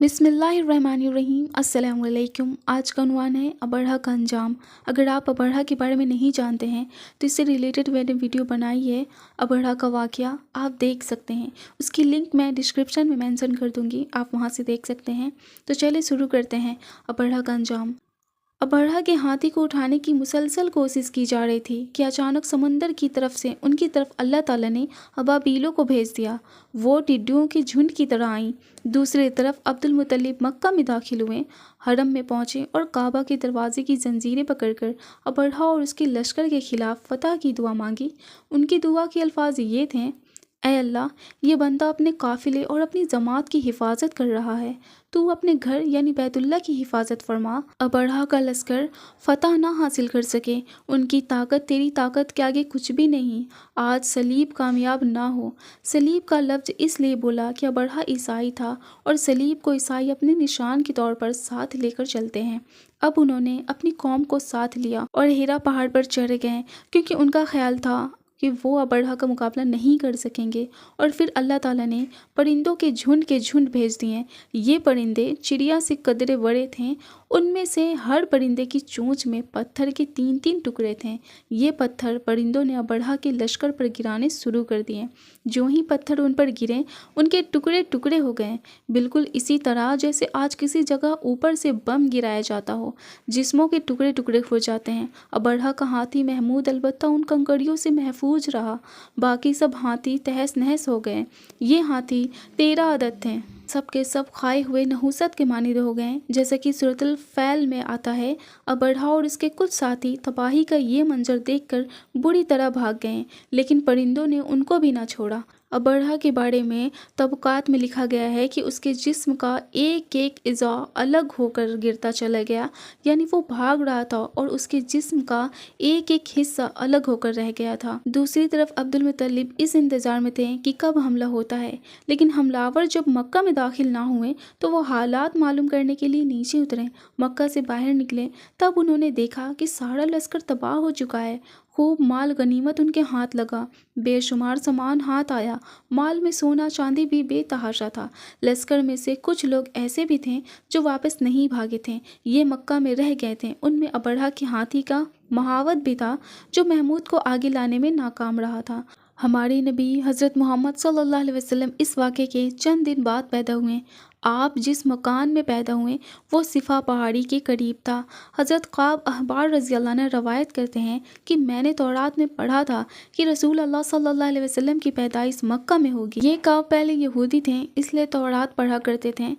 बिस्मिल्लाहिर्रहमानिर्रहीम। अस्सलाम वालेकुम। आज का उन्वान है अबरहा का अंजाम। अगर आप अबरहा के बारे में नहीं जानते हैं तो इससे रिलेटेड मैंने वीडियो बनाई है। अबरहा का वाक़या आप देख सकते हैं, उसकी लिंक मैं डिस्क्रिप्शन में मेंशन कर दूंगी, आप वहां से देख सकते हैं। तो चलिए शुरू करते हैं अबरहा का अंजाम। अबरहा के हाथी को उठाने की मुसलसल कोशिश की जा रही थी कि अचानक समंदर की तरफ से उनकी तरफ अल्लाह ताला ने अबाबीलों को भेज दिया। वो टिड्डियों के झुंड की तरह आईं। दूसरी तरफ अब्दुल मुत्तलिब मक्का में दाखिल हुए, हरम में पहुंचे और काबा के दरवाजे की जंजीरें पकड़कर अबरहा और उसके लश्कर के खिलाफ फतह की दुआ मांगी। उनकी दुआ के अल्फाज ये थे: ऐ अल्लाह, ये बंदा अपने काफ़िले और अपनी जमात की हिफाजत कर रहा है, तू अपने घर यानी बैतुल्लाह की हिफाजत फरमा। अबरहा का लश्कर फतह ना हासिल कर सके, उनकी ताकत तेरी ताकत के आगे कुछ भी नहीं। आज सलीब कामयाब ना हो। सलीब का लफ्ज़ इसलिए बोला कि अबरहा ईसाई था और सलीब को ईसाई अपने निशान के तौर पर साथ लेकर चलते हैं। अब उन्होंने अपनी कौम को साथ लिया और हिरा पहाड़ पर चढ़ गए, क्योंकि उनका ख्याल था कि वो अबरहा का मुकाबला नहीं कर सकेंगे। और फिर अल्लाह ताला ने परिंदों के झुंड भेज दिए। ये परिंदे चिड़िया से कदरे बड़े थे। उनमें से हर परिंदे की चोंच में पत्थर के 3-3 टुकड़े थे। ये पत्थर परिंदों ने अबरहा के लश्कर पर गिराने शुरू कर दिए। जो ही पत्थर उन पर गिरे, उनके टुकड़े टुकड़े हो गए, बिल्कुल इसी तरह जैसे आज किसी जगह ऊपर से बम गिराया जाता हो, जिस्मों के टुकड़े टुकड़े हो जाते हैं। अबरहा का हाथी महमूद अलबत्ता उन कंकड़ियों से महफूज रहा, बाकी सब हाथी तहस नहस हो गए। ये हाथी 13 अदद थे, सब के सब खाए हुए नहुसत के मानिंद हो गए, जैसा कि सूरतुल फैल में आता है। अबरहा और उसके कुछ साथी तबाही का ये मंजर देखकर बुरी तरह भाग गए, लेकिन परिंदों ने उनको भी ना छोड़ा। अबरहा के बारे में तबकात में लिखा गया है कि उसके जिस्म का एक एक इज़ा अलग होकर गिरता चला गया, यानी वो भाग रहा था और उसके जिस्म का एक एक हिस्सा अलग होकर रह गया था। दूसरी तरफ अब्दुल मुत्तलिब इस इंतज़ार में थे कि कब हमला होता है, लेकिन हमलावर जब मक्का में दाखिल ना हुए तो वो हालात मालूम करने के लिए नीचे उतरे। मक्का से बाहर निकले तब उन्होंने देखा कि सारा लश्कर तबाह हो चुका है। खूब माल गनीमत उनके हाथ लगा, बेशुमार सामान हाथ आया। माल में सोना चांदी भी बेतहाशा था। लश्कर में से कुछ लोग ऐसे भी थे जो वापस नहीं भागे थे, ये मक्का में रह गए थे। उनमें अबरहा के हाथी का महावत भी था, जो महमूद को आगे लाने में नाकाम रहा था। हमारे नबी हज़रत मोहम्मद सल्लल्लाहु अलैहि वसल्लम इस वाक़े के चंद दिन बाद पैदा हुए। आप जिस मकान में पैदा हुए वो सिफा पहाड़ी के करीब था। हज़रत क़ाब अहबार रज़ी अल्लाह अन्हु रवायत करते हैं कि मैंने तौरात में पढ़ा था कि रसूल अल्लाह सल्लल्लाहु अलैहि वसल्लम की पैदाइश मक्का में होगी। ये क़ाब पहले यहूदी थे, इसलिए तौरात पढ़ा करते थे।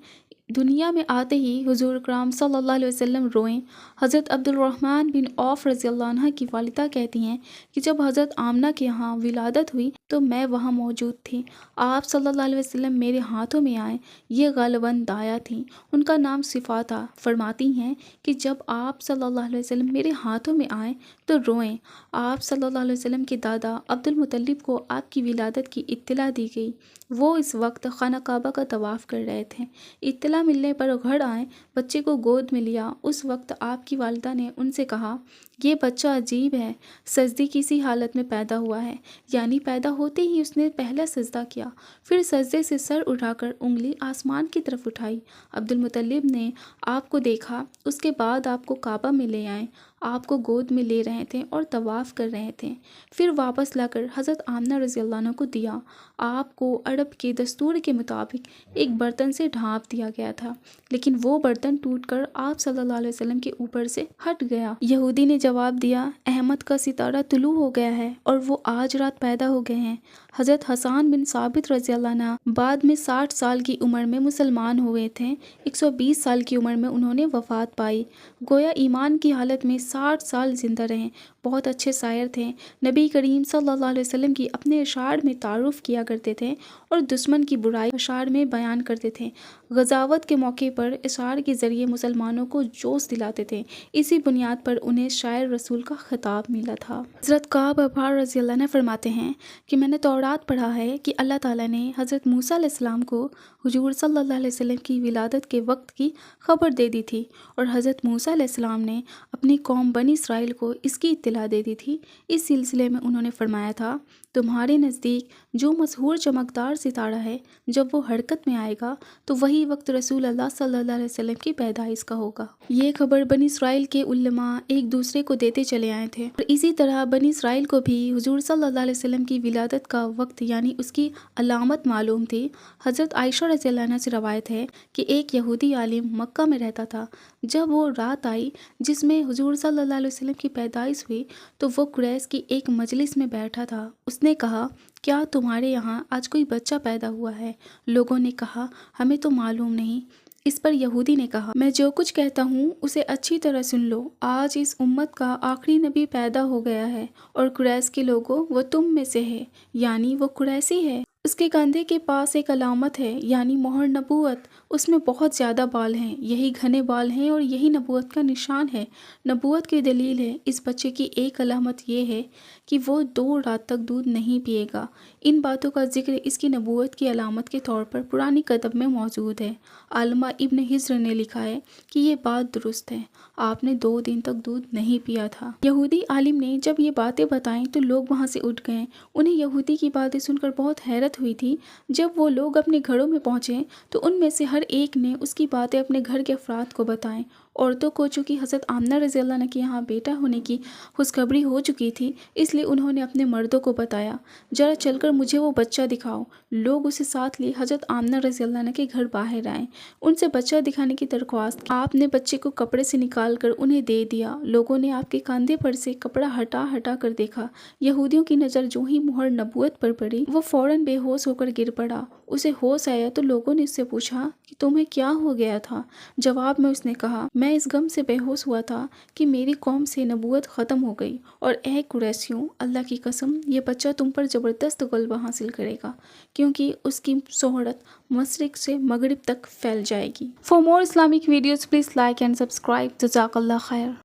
दुनिया में आते ही हुज़ूर कराम सल्लल्लाहु अलैहि वसल्लम रोए। हज़रत अब्दुल रहमान बिन औफ रज़ी अल्लाह अन्हा की वालिदा कहती हैं कि जब हज़रत आमना के यहाँ विलादत हुई तो मैं वहाँ मौजूद थी। आप सल्लल्लाहु अलैहि वसल्लम मेरे हाथों में आए। ये गालिबन दाया थी, उनका नाम सिफा था। फरमाती हैं कि जब आप सल्लल्लाहु अलैहि वसल्लम मेरे हाथों में आए तो रोएं। आप सल्लल्लाहु अलैहि वसल्लम के दादा अब्दुल मुत्तलिब को आपकी विलादत की इत्तला दी गई। वो इस वक्त खाना काबा का तवाफ़ कर रहे थे। इत्तला मिलने पर घर आए, बच्चे को गोद में लिया। उस वक्त आपकी वालिदा ने उनसे कहा, ये बच्चा अजीब है, सजदी की सी हालत में पैदा हुआ है, यानी पैदा होते ही उसने पहला सजदा किया, फिर सजदे से सर उठाकर उंगली आसमान की तरफ उठाई। अब्दुल मुत्तलिब ने आपको देखा, उसके बाद आपको काबा में ले आए, आपको गोद में ले रहे थे और तवाफ़ कर रहे थे। फिर वापस लाकर हज़रत आमना रज़ी अल्लाह अन्हा को दिया। आपको अरब के दस्तूर के मुताबिक एक बर्तन से ढाँप दिया गया था, लेकिन वो बर्तन टूटकर आप सल्लल्लाहु अलैहि वसल्लम के ऊपर से हट गया। यहूदी ने जवाब दिया, अहमद का सितारा तुलू हो गया है और वो आज रात पैदा हो गए हैं। हज़रत हसन बिन साबित रज़ी अल्लाह अन्हु बाद में 60 साल की उम्र में मुसलमान हुए थे। 120 साल की उम्र में उन्होंने वफ़ात पाई। गोया ईमान की हालत में 60 साल जिंदा रहे। बहुत अच्छे शायर थे। नबी करीम सल्लल्लाहु अलैहि वसल्लम की अपने अशार में तारुफ़ किया करते थे और दुश्मन की बुराई अशार में बयान करते थे। गज़ावत के मौके पर अशार के ज़रिए मुसलमानों को जोश दिलाते थे। इसी बुनियाद पर उन्हें शायर रसूल का खिताब मिला था। हज़रत क़ाब अहबार रज़ी अल्लाह अन्हु फरमाते हैं कि मैंने तौरात पढ़ा है कि अल्लाह ताला ने हज़रत मूसा अलैहिस्सलाम को हुजूर सल्लल्लाहु अलैहि वसल्लम की विलादत के वक्त की खबर दे दी थी और हज़रत मूसा अलैहिस्सलाम ने अपनी कौम बनी इसराइल को इसकी इत्तला दे दी थी। इस सिलसिले में उन्होंने फरमाया था تمہارے نزدیک جو مشہور چمکدار ستارہ ہے، جب وہ حرکت میں آئے گا تو وہی وقت رسول اللہ صلی اللہ علیہ وسلم کی پیدائش کا ہوگا۔ یہ خبر بنی اسرائیل کے علماء ایک دوسرے کو دیتے چلے آئے تھے، اور اسی طرح بنی اسرائیل کو بھی حضور صلی اللہ علیہ وسلم کی ولادت کا وقت یعنی اس کی علامت معلوم تھی۔ حضرت عائشہ رضی اللہ عنہ سے روایت ہے کہ ایک یہودی عالم مکہ میں رہتا تھا۔ جب وہ رات آئی جس میں حضور صلی اللہ علیہ وسلم کی پیدائش ہوئی تو وہ قریش کی ایک مجلس میں بیٹھا تھا۔ اس نے کہا، کیا تمہارے یہاں آج کوئی بچہ پیدا ہوا ہے؟ لوگوں نے کہا، ہمیں تو معلوم نہیں۔ اس پر یہودی نے کہا، میں جو کچھ کہتا ہوں اسے اچھی طرح سن لو۔ آج اس امت کا آخری نبی پیدا ہو گیا ہے، اور قریش کے لوگوں وہ تم میں سے ہے، یعنی وہ قریشی ہے۔ اس کے کندھے کے پاس ایک علامت ہے، یعنی مہر نبوت۔ اس میں بہت زیادہ بال ہیں، یہی گھنے بال ہیں اور یہی نبوت کا نشان ہے۔ نبوت کی دلیل ہے، اس بچے کی ایک علامت یہ ہے کہ وہ 2 رات تک دودھ نہیں پیے گا۔ ان باتوں کا ذکر اس کی نبوت کی علامت کے طور پر پرانی کتب میں موجود ہے۔ علامہ ابن حجر نے لکھا ہے کہ یہ بات درست ہے، آپ نے 2 دن تک دودھ نہیں پیا تھا۔ یہودی عالم نے جب یہ باتیں بتائیں تو لوگ وہاں سے اٹھ گئے۔ انہیں یہودی کی باتیں سن کر بہت حیرت ہوئی تھی۔ جب وہ لوگ اپنے گھروں میں پہنچے تو ان میں سے ہر ایک نے اس کی باتیں اپنے گھر کے افراد کو بتائیں۔ عورتوں کو چونکہ حضرت آمنہ رضی اللہ عنہ کے یہاں بیٹا ہونے کی خوشخبری ہو چکی تھی، اس لیے انہوں نے اپنے مردوں کو بتایا، ذرا چل کر مجھے وہ بچہ دکھاؤ۔ لوگ اسے ساتھ لیے حضرت آمنہ رضی اللہ عنہ کے گھر باہر آئے، ان سے بچہ دکھانے کی درخواست کی۔ آپ نے بچے کو کپڑے سے نکال کر انہیں دے دیا۔ لوگوں نے آپ کے کاندھے پر سے کپڑا ہٹا ہٹا کر دیکھا۔ یہودیوں کی نظر جو ہی مہر نبوت پر پڑی، وہ فوراً بے ہوش ہو کر گر پڑا۔ اسے ہوش آیا تو لوگوں نے اس سے پوچھا کہ تمہیں کیا ہو گیا تھا؟ جواب میں اس نے کہا، میں اس غم سے بے ہوش ہوا تھا کہ میری قوم سے نبوت ختم ہو گئی، اور اے قریشیوں، اللہ کی قسم یہ بچہ تم پر زبردست غلبہ حاصل کرے گا، کیونکہ اس کی شہرت مشرق سے مغرب تک پھیل جائے گی۔ For more Islamic videos, please like and subscribe. جزاک اللہ خیر۔